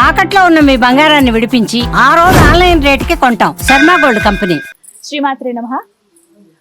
తాకట్లో ఉన్న మీ బంగారాన్ని విడిపించి ఆ రోజు ఆన్లైన్ రేటుకి కొంటాం. Sharma gold company. శ్రీమాత్రే నమః.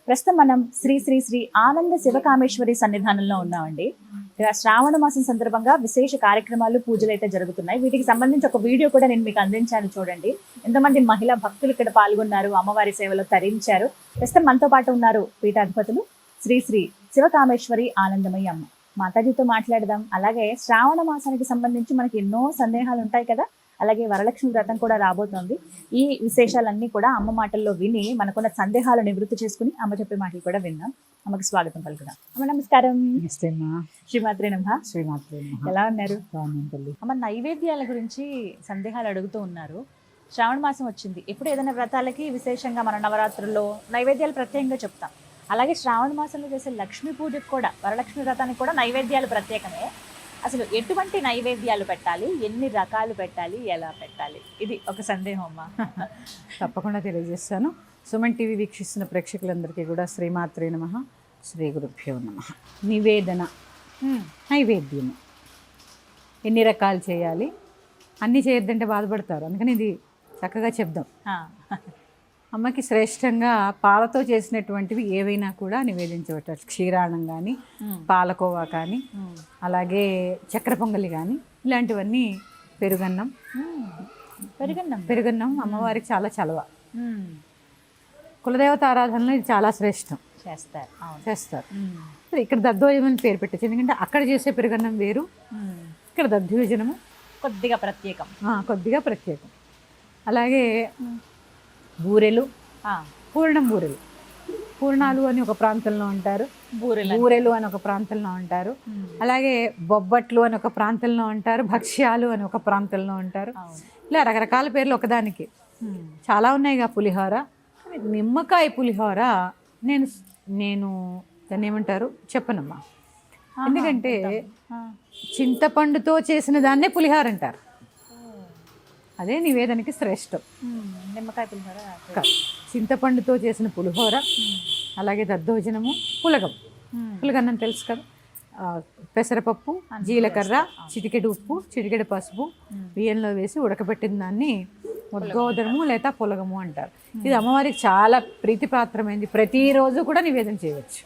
ప్రస్తుతం మనం శ్రీ శ్రీ శ్రీ ఆనంద శివకామేశ్వరి సన్నిధానంలో ఉన్నామండి. ఇక్కడ శ్రావణ మాసం సందర్భంగా విశేష కార్యక్రమాలు, పూజలు అయితే జరుగుతున్నాయి. వీటికి సంబంధించి ఒక వీడియో కూడా నేను మీకు అందించాను, చూడండి. ఎంతమంది మహిళా భక్తులు ఇక్కడ పాల్గొన్నారు, అమ్మవారి సేవలో తరించారు. ప్రస్తుతం మనతో పాటు ఉన్నారు పీఠాధిపతులు శ్రీ శ్రీ శివకామేశ్వరి ఆనందమయ్య అమ్మ. మాతాజీతో మాట్లాడదాం. అలాగే శ్రావణ మాసానికి సంబంధించి మనకి ఎన్నో సందేహాలు ఉంటాయి కదా, అలాగే వరలక్ష్మి వ్రతం కూడా రాబోతోంది. ఈ విశేషాలన్నీ కూడా అమ్మ మాటల్లో విని మనకున్న సందేహాలు నివృత్తి చేసుకుని అమ్మ చెప్పే మాటలు కూడా విన్నాం. అమ్మకి స్వాగతం పలుకుదాం. అమ్మ నమస్కారం. శ్రీమాత్రే నమః. ఎలా ఉన్నారు? అమ్మ, నైవేద్యాల గురించి సందేహాలు అడుగుతూ ఉన్నారు. శ్రావణ మాసం వచ్చింది, ఎప్పుడు ఏదైనా వ్రతాలకి విశేషంగా మన నవరాత్రుల్లో నైవేద్యాలు ప్రత్యేకంగా చెప్తాం. అలాగే శ్రావణ మాసంలో చేసే లక్ష్మీ పూజకు కూడా, వరలక్ష్మి వ్రతానికి కూడా నైవేద్యాలు ప్రత్యేకమే. అసలు ఎటువంటి నైవేద్యాలు పెట్టాలి, ఎన్ని రకాలు పెట్టాలి, ఎలా పెట్టాలి, ఇది ఒక సందేహం అమ్మా. తప్పకుండా తెలియజేస్తాను. సుమన్ టీవీ వీక్షిస్తున్న ప్రేక్షకులందరికీ కూడా శ్రీమాత్రే నమః, శ్రీ గురుభ్యో నమః. నివేదన, నైవేద్యము ఎన్ని రకాలు చేయాలి, అన్నీ చేయొద్దంటే బాధపడతారు, అందుకని ఇది చక్కగా చెప్దాం. అమ్మకి శ్రేష్టంగా పాలతో చేసినటువంటివి ఏవైనా కూడా నివేదించవచ్చు. క్షీరాణం కానీ, పాలకోవా కానీ, అలాగే చక్కెర పొంగలి కానీ, ఇలాంటివన్నీ. పెరుగన్నం పెరుగన్నం అమ్మవారికి చాలా చలవ. కులదేవత ఆరాధనలో ఇది చాలా శ్రేష్టం. చేస్తారు. ఇక్కడ దద్దోజనం అని పేరు పెట్టచ్చు, ఎందుకంటే అక్కడ చేసే పెరుగన్నం వేరు, ఇక్కడ దద్దోజనము కొద్దిగా ప్రత్యేకం. అలాగే బూరెలు, పూర్ణాలు అని ఒక ప్రాంతంలో ఉంటారు, బూరెలు అని ఒక ప్రాంతంలో ఉంటారు, అలాగే బొబ్బట్లు అని ఒక ప్రాంతంలో ఉంటారు, భక్ష్యాలు అని ఒక ప్రాంతంలో ఉంటారు. ఇలా రకరకాల పేర్లు ఒకదానికి. చాలా ఉన్నాయిగా. పులిహోర, నిమ్మకాయ పులిహోర నేను దాన్ని ఏమంటారు చెప్పనమ్మా, ఎందుకంటే చింతపండుతో చేసిన దాన్నే పులిహోర అంటారు. అదే నివేదనకి శ్రేష్టం. నిమ్మకాయ పులిహోర, చింతపండుతో చేసిన పులిహోర, అలాగే దద్దోజనము, పులగన్నం తెలుసు కదా. పెసరపప్పు, జీలకర్ర, చిటికెడు ఉప్పు, చిటికెడు పసుపు బియ్యంలో వేసి ఉడకబెట్టిన దాన్ని ముద్గోదరము లేదా పులగము అంటారు. ఇది అమ్మవారికి చాలా ప్రీతిపాత్రమైంది. ప్రతిరోజు కూడా నివేదన చేయవచ్చు.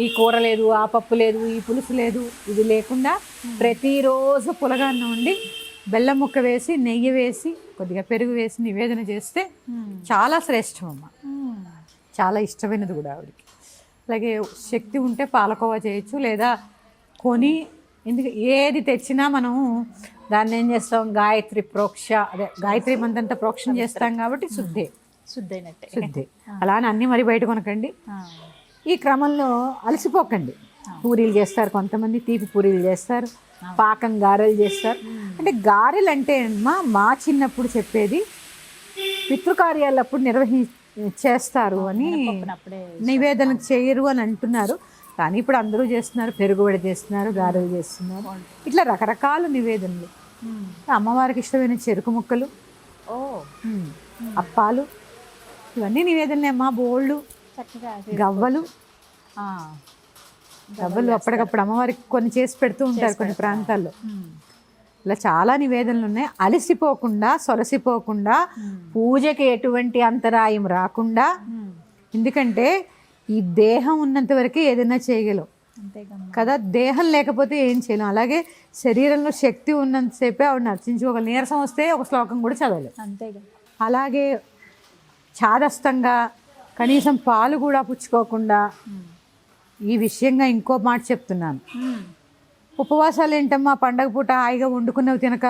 ఈ కూర లేదు, ఆ పప్పు లేదు, ఈ పులుసు లేదు, ఇది లేకుండా ప్రతిరోజు పులగాన్నం వండి బెల్లం ముక్క వేసి, నెయ్యి వేసి, కొద్దిగా పెరుగు వేసి నివేదన చేస్తే చాలా శ్రేష్టం అమ్మ. చాలా ఇష్టమైనది కూడా ఆవిడకి. అలాగే శక్తి ఉంటే పాలకోవా చేయొచ్చు, లేదా కొని. ఎందుకు ఏది తెచ్చినా మనం దాన్ని ఏం చేస్తాం, గాయత్రి మంత్రంతో ప్రోక్షణ చేస్తాం కాబట్టి శుద్ధి. అలా అని అన్నీ మరి బయట కొనకండి. ఈ క్రమంలో అలసిపోకండి. పూరీలు చేస్తారు కొంతమంది, తీపి పూరీలు చేస్తారు, పాకం గారెలు చేస్తారు. అంటే గారెలు అంటే మా చిన్నప్పుడు చెప్పేది పితృకార్యాలప్పుడు చేస్తారు అని, నివేదన చేయరు అని అంటున్నారు. కానీ ఇప్పుడు అందరూ చేస్తున్నారు, పెరుగుబడి చేస్తున్నారు, గారెలు చేస్తున్నారు, ఇట్లా రకరకాల నివేదనలు. అమ్మవారికి ఇష్టమైన చెరుకు ముక్కలు, అప్పాలు, ఇవన్నీ నివేదనలే అమ్మా. బోళ్ళు, గవ్వలు అప్పటికప్పుడు అమ్మవారికి కొన్ని చేసి పెడుతూ ఉంటారు కొన్ని ప్రాంతాల్లో. ఇలా చాలా నివేదనలు ఉన్నాయి. అలసిపోకుండా, సొలసిపోకుండా, పూజకి ఎటువంటి అంతరాయం రాకుండా. ఎందుకంటే ఈ దేహం ఉన్నంత వరకే ఏదైనా చేయగలం కదా, దేహం లేకపోతే ఏం చేయలేం. అలాగే శరీరంలో శక్తి ఉన్నంతసేపే ఆవిడ నర్చించుకోగలం. నీరసం వస్తే ఒక శ్లోకం కూడా చదవలేం. అంతేగా. అలాగే చాదస్తంగా, కనీసం పాలు కూడా పుచ్చుకోకుండా. ఈ విషయంగా ఇంకో మాట చెప్తున్నాను. ఉపవాసాలు ఏంటమ్మా, పండగ పూట హాయిగా వండుకున్నవి తినక,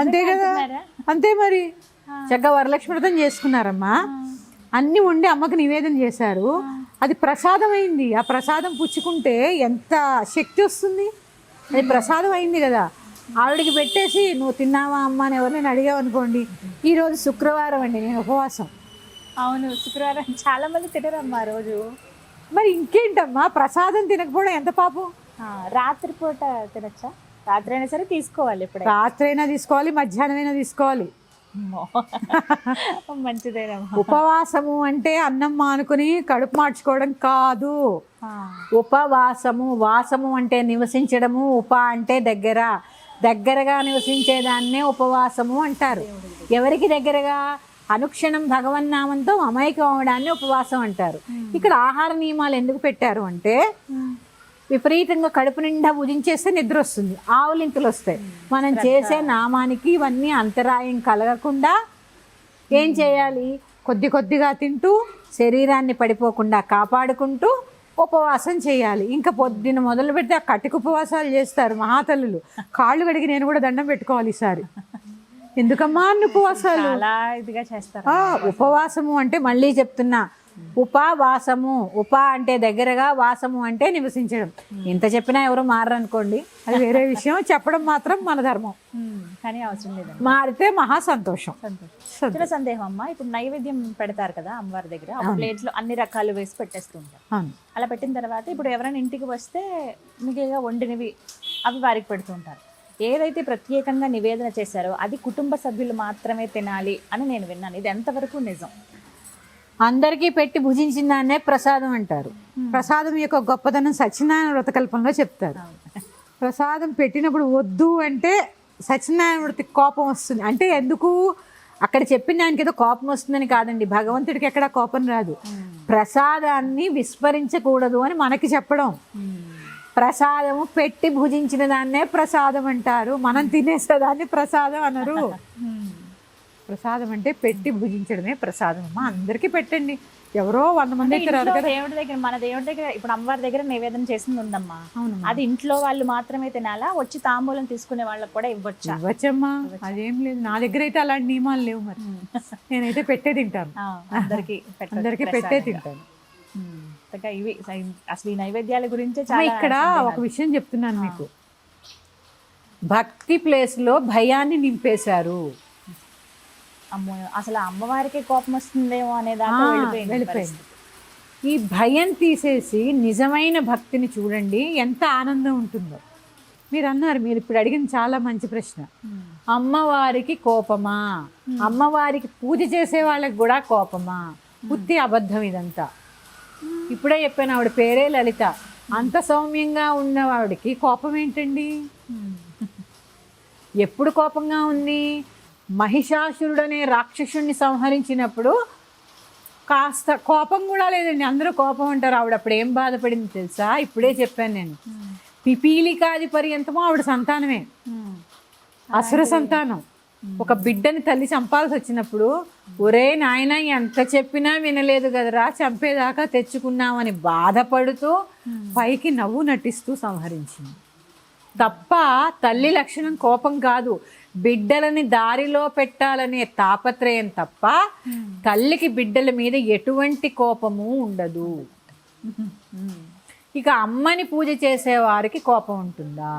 అంతే కదా. అంతే మరి. చక్కగా వరలక్ష్మి వ్రతం చేసుకున్నారమ్మా, అన్నీ వండి అమ్మకి నివేదన చేశారు, అది ప్రసాదం అయింది. ఆ ప్రసాదం పుచ్చుకుంటే ఎంత శక్తి వస్తుంది. అది ప్రసాదం అయింది కదా. ఆవిడికి పెట్టేసి నువ్వు తిన్నావా అమ్మ అని ఎవరిని అడిగావు అనుకోండి. ఈరోజు శుక్రవారం అండి, నేను ఉపవాసం. అవును, శుక్రవారం చాలా మంది తినరమ్మా రోజు. మరి ఇంకేంటమ్మా, ప్రసాదం తినకపోవడం ఎంత పాపం. రాత్రిపూట తినచ్చా? రాత్రి అయినా సరే తీసుకోవాలి, ఇప్పుడు రాత్రి అయినా తీసుకోవాలి, మధ్యాహ్నం అయినా తీసుకోవాలి. మంచిదేనమ్మా. ఉపవాసము అంటే అన్నం మానుకుని కడుపు మార్చుకోవడం కాదు. వాసము అంటే నివసించడము, ఉప అంటే దగ్గర. దగ్గరగా నివసించేదాన్నే ఉపవాసము అంటారు. ఎవరికి దగ్గరగా? అనుక్షణం భగవన్నామంతో అమైకం అవడాన్ని ఉపవాసం అంటారు. ఇక్కడ ఆహార నియమాలు ఎందుకు పెట్టారు అంటే విపరీతంగా కడుపు నిండా భుజించేస్తే నిద్ర వస్తుంది, ఆవులింతలు వస్తాయి. మనం చేసే నామానికి ఇవన్నీ అంతరాయం కలగకుండా ఏం చేయాలి? కొద్ది కొద్దిగా తింటూ శరీరాన్ని పడిపోకుండా కాపాడుకుంటూ ఉపవాసం చేయాలి. ఇంకా పొద్దున మొదలు పెడితే ఆ కటిక ఉపవాసాలు చేస్తారు మహాతల్లులు. కాళ్ళు కడిగి నేను కూడా దండం పెట్టుకోవాలి ఈసారి. ఎందుకమ్మా అన్ని ఉపవాసాలు? చాలా ఇదిగా చేస్తారు. ఉపవాసము అంటే మళ్ళీ చెప్తున్నా, ఉపవాసము. ఉప అంటే దగ్గరగా, వాసము అంటే నివసించడం. ఇంత చెప్పినా ఎవరు మారనుకోండి, అది వేరే విషయం. చెప్పడం మాత్రం మన ధర్మం, కానీ అవసరం లేదండి. మారితే మహా సంతోషం. చిన్న సందేహం అమ్మా, ఇప్పుడు నైవేద్యం పెడతారు కదా అమ్మవారి దగ్గర, ఆ ప్లేట్ లో అన్ని రకాలు వేసి పెట్టేస్తూ ఉంటారు. అలా పెట్టిన తర్వాత ఇప్పుడు ఎవరైనా ఇంటికి వస్తే మిగిలిగా వండినవి అవి వారికి పెడుతూ ఉంటారు. ఏదైతే ప్రత్యేకంగా నివేదన చేశారో అది కుటుంబ సభ్యులు మాత్రమే తినాలి అని నేను విన్నాను. ఇది ఎంతవరకు నిజం? అందరికీ పెట్టి భుజించిన దాన్నే ప్రసాదం అంటారు. ప్రసాదం యొక్క గొప్పతనం సత్యనారాయణ వ్రతకల్పంలో చెప్తారు. ప్రసాదం పెట్టినప్పుడు వద్దు అంటే సత్యనారాయణ వ్రతికి కోపం వస్తుంది. అంటే ఎందుకు? అక్కడ చెప్పిన దానికి ఏదో కోపం వస్తుందని కాదండి, భగవంతుడికి ఎక్కడ కోపం రాదు. ప్రసాదాన్ని విస్మరించకూడదు అని మనకి చెప్పడం. ప్రసాదము పెట్టి భుజించిన దాన్నే ప్రసాదం అంటారు, మనం తినేసేదాన్ని ప్రసాదం అనరు. ప్రసాదం అంటే పెట్టి భుజించడమే ప్రసాదం. అమ్మా అందరికీ పెట్టండి, ఎవరో 100 మంది దేవుడి దగ్గర, మన దేవుడి దగ్గర ఇప్పుడు అమ్మవారి దగ్గర నివేదన చేసింది ఉందమ్మా, అది ఇంట్లో వాళ్ళు మాత్రమే తినాలా? వచ్చి తాంబూలం తీసుకునే వాళ్ళకి కూడా ఇవ్వచ్చా? ఇవ్వచ్చమ్మా, అదేం లేదు. నా దగ్గర అయితే అలాంటి నియమాలు లేవు. మరి నేనైతే పెట్టే తింటాను, అందరికీ పెట్టే తింటాను. ఇవి అసలు ఈ నైవేద్యాల గురించి చాలా. ఇక్కడ ఒక విషయం చెప్తున్నాను మీకు, భక్తి ప్లేస్లో భయాన్ని నింపేశారు. అమ్మో, అసలు అమ్మవారికి కోపం వస్తుందేమో అనేదాకా వెళ్ళిపోయింది. ఈ భయం తీసేసి నిజమైన భక్తిని చూడండి, ఎంత ఆనందం ఉంటుందో. మీరు అన్నారు, మీరు ఇప్పుడు అడిగిన చాలా మంచి ప్రశ్న. అమ్మవారికి కోపమా? అమ్మవారికి పూజ చేసే వాళ్ళకి కూడా కోపమా? బుద్ధి అబద్ధం ఇదంతా. ఇప్పుడే చెప్పాను, ఆవిడ పేరే లలిత. అంత సౌమ్యంగా ఉన్నవాడికి కోపం ఏంటండి? ఎప్పుడు కోపంగా ఉంది? మహిషాసురుడనే రాక్షసుడిని సంహరించినప్పుడు కాస్త కోపం కూడా లేదండి. అందరూ కోపం అంటారు. ఆవిడ అప్పుడు ఏం బాధపడింది తెలుసా? ఇప్పుడే చెప్పాను నేను. పిపీలికాది పర్యంతమో ఆవిడ సంతానమే, అసుర సంతానం. ఒక బిడ్డని తల్లి చంపాల్సి వచ్చినప్పుడు, ఒరే నాయన ఎంత చెప్పినా వినలేదు కదరా, చంపేదాకా తెచ్చుకున్నామని బాధపడుతూ పైకి నవ్వు నటిస్తూ సంహరించింది తప్ప తల్లి లక్షణం కోపం కాదు. బిడ్డలని దారిలో పెట్టాలనే తాపత్రయం తప్ప తల్లికి బిడ్డల మీద ఎటువంటి కోపము ఉండదు. ఇక అమ్మని పూజ చేసేవారికి కోపం ఉంటుందా?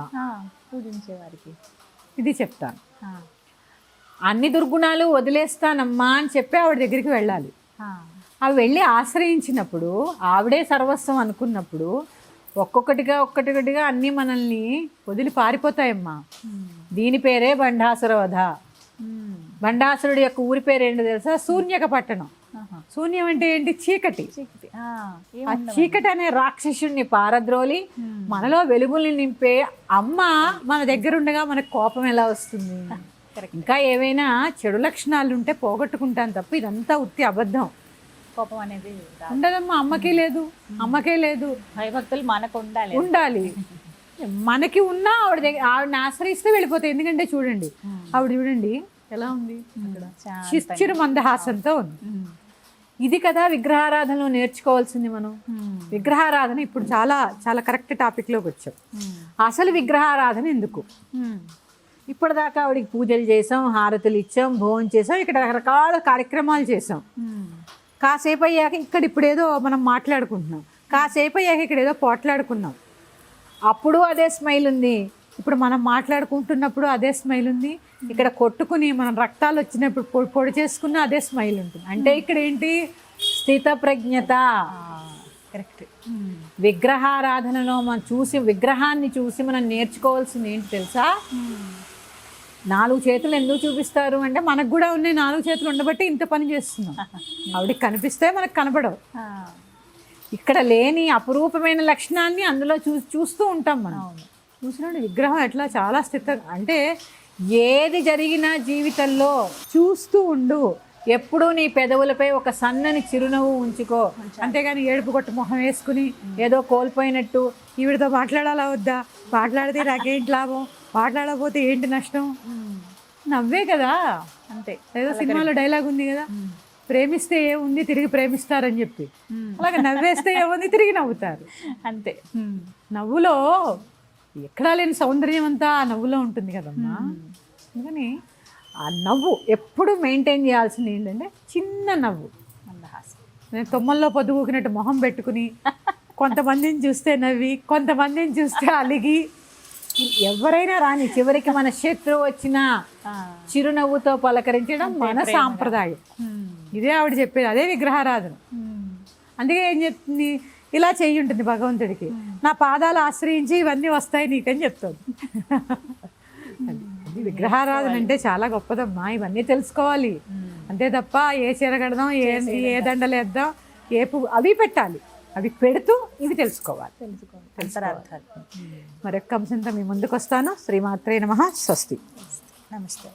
పూజించేవారికి ఇది చెప్తాను. అన్ని దుర్గుణాలు వదిలేస్తానమ్మా అని చెప్పి ఆవిడ దగ్గరికి వెళ్ళాలి. అవి వెళ్ళి ఆశ్రయించినప్పుడు, ఆవిడే సర్వస్వం అనుకున్నప్పుడు ఒక్కొక్కటిగా అన్నీ మనల్ని వదిలి పారిపోతాయమ్మా. దీని పేరే బండాసుర వధ. బండాసురుడి యొక్క ఊరి పేరు ఏంటో తెలుసా? శూన్యక పట్టణం. శూన్యం అంటే ఏంటి? చీకటి. ఆ చీకటి అనే రాక్షసుడిని పారద్రోలి మనలో వెలుగుల్ని నింపే అమ్మ మన దగ్గర ఉండగా మనకు కోపం ఎలా వస్తుంది? ఇంకా ఏవైనా చెడు లక్షణాలు ఉంటే పోగొట్టుకుంటాను తప్ప ఇదంతా ఉత్తి అబద్ధం. కోపం అనేది ఉండదమ్మా, అమ్మకే లేదు. భయభక్తులు మనకు ఉండాలి. మనకి ఉన్నా ఆవిడని ఆశ్రయిస్తే వెళ్ళిపోతాయి. ఎందుకంటే చూడండి, ఆవిడ చూడండి ఎలా ఉంది, చిరు మందహాసంతో ఉంది. ఇది కదా విగ్రహారాధనలో నేర్చుకోవాల్సింది మనం. విగ్రహారాధన ఇప్పుడు చాలా చాలా కరెక్ట్ టాపిక్లోకి వచ్చాం. అసలు విగ్రహారాధన ఎందుకు? ఇప్పటిదాకా ఆవిడికి పూజలు చేసాం, హారతులు ఇచ్చాం, భోజనం చేసాం, ఇక్కడ రకరకాల కార్యక్రమాలు చేసాం. కాసేపు అయ్యాక ఇక్కడ ఇప్పుడేదో మనం మాట్లాడుకుంటున్నాం, కాసేపు అయ్యాక ఇక్కడ ఏదో పోట్లాడుకున్నాం. అప్పుడు అదే స్మైల్ ఉంది, ఇప్పుడు మనం మాట్లాడుకుంటున్నప్పుడు అదే స్మైల్ ఉంది. ఇక్కడ కొట్టుకుని మనం రక్తాలు వచ్చినప్పుడు పొడి చేసుకున్న అదే స్మైల్ ఉంటుంది. అంటే ఇక్కడ ఏంటి? స్థిత ప్రజ్ఞత. కరెక్ట్. విగ్రహారాధనలో మనం విగ్రహాన్ని చూసి మనం నేర్చుకోవాల్సింది ఏంటి తెలుసా? 4 చేతులు ఎందుకు చూపిస్తారు అంటే మనకు కూడా ఉన్నాయి 4 చేతులు ఉండబట్టి ఇంత పని చేస్తున్నాం. ఆవిడకి కనిపిస్తే మనకు కనపడవు. ఇక్కడ లేని అపురూపమైన లక్షణాన్ని అందులో చూస్తూ ఉంటాం మనం. చూసినాడు విగ్రహం ఎట్లా చాలా అంటే ఏది జరిగినా జీవితంలో చూస్తూ ఉండు, ఎప్పుడూ నీ పెదవులపై ఒక సన్నని చిరునవ్వు ఉంచుకో, అంతేగాని ఏడుపు కొట్టు మొహం వేసుకుని ఏదో కోల్పోయినట్టు ఈవిడతో మాట్లాడాలా వద్దా, మాట్లాడితే నాకేంటి లాభం, మాట్లాడకపోతే ఏంటి నష్టం, నవ్వే కదా అంతే. ఏదో సినిమాలో డైలాగ్ ఉంది కదా, ప్రేమిస్తే ఏముంది తిరిగి ప్రేమిస్తారని చెప్పి, అలాగే నవ్వేస్తే ఏముంది తిరిగి నవ్వుతారు అంతే. నవ్వులో ఎక్కడా లేని సౌందర్యం అంతా ఆ నవ్వులో ఉంటుంది కదమ్మా. అందుకని ఆ నవ్వు ఎప్పుడు మెయింటైన్ చేయాల్సింది ఏంటంటే చిన్న నవ్వు. నేను తొమ్మల్లో పొద్దుగూకినట్టు మొహం పెట్టుకుని కొంతమందిని చూస్తే నవ్వి కొంతమందిని చూస్తే అలిగి, ఎవరైనా రాని చివరికి మన శత్రువు వచ్చినా చిరునవ్వుతో పలకరించడం మన సాంప్రదాయం. ఇదే ఆవిడ చెప్పేది, అదే విగ్రహారాధన. అందుకే ఏం చెప్తుంది, ఇలా చెయ్యి ఉంటుంది భగవంతుడికి, నా పాదాలు ఆశ్రయించి ఇవన్నీ వస్తాయి నీకని చెప్తాడు. విగ్రహారాధన అంటే చాలా గొప్పదమ్మా, ఇవన్నీ తెలుసుకోవాలి. అంతే తప్ప ఏ చీర కడదాం, ఏ దండలు వేద్దాం, ఏ పువ్వు అవి పెట్టాలి, అవి పెడుతూ ఇవి తెలుసుకోవాలి. మరొక్క అంశంతో మీ ముందుకు వస్తాను. శ్రీమాత్రే నమః. స్వస్తి. నమస్తే.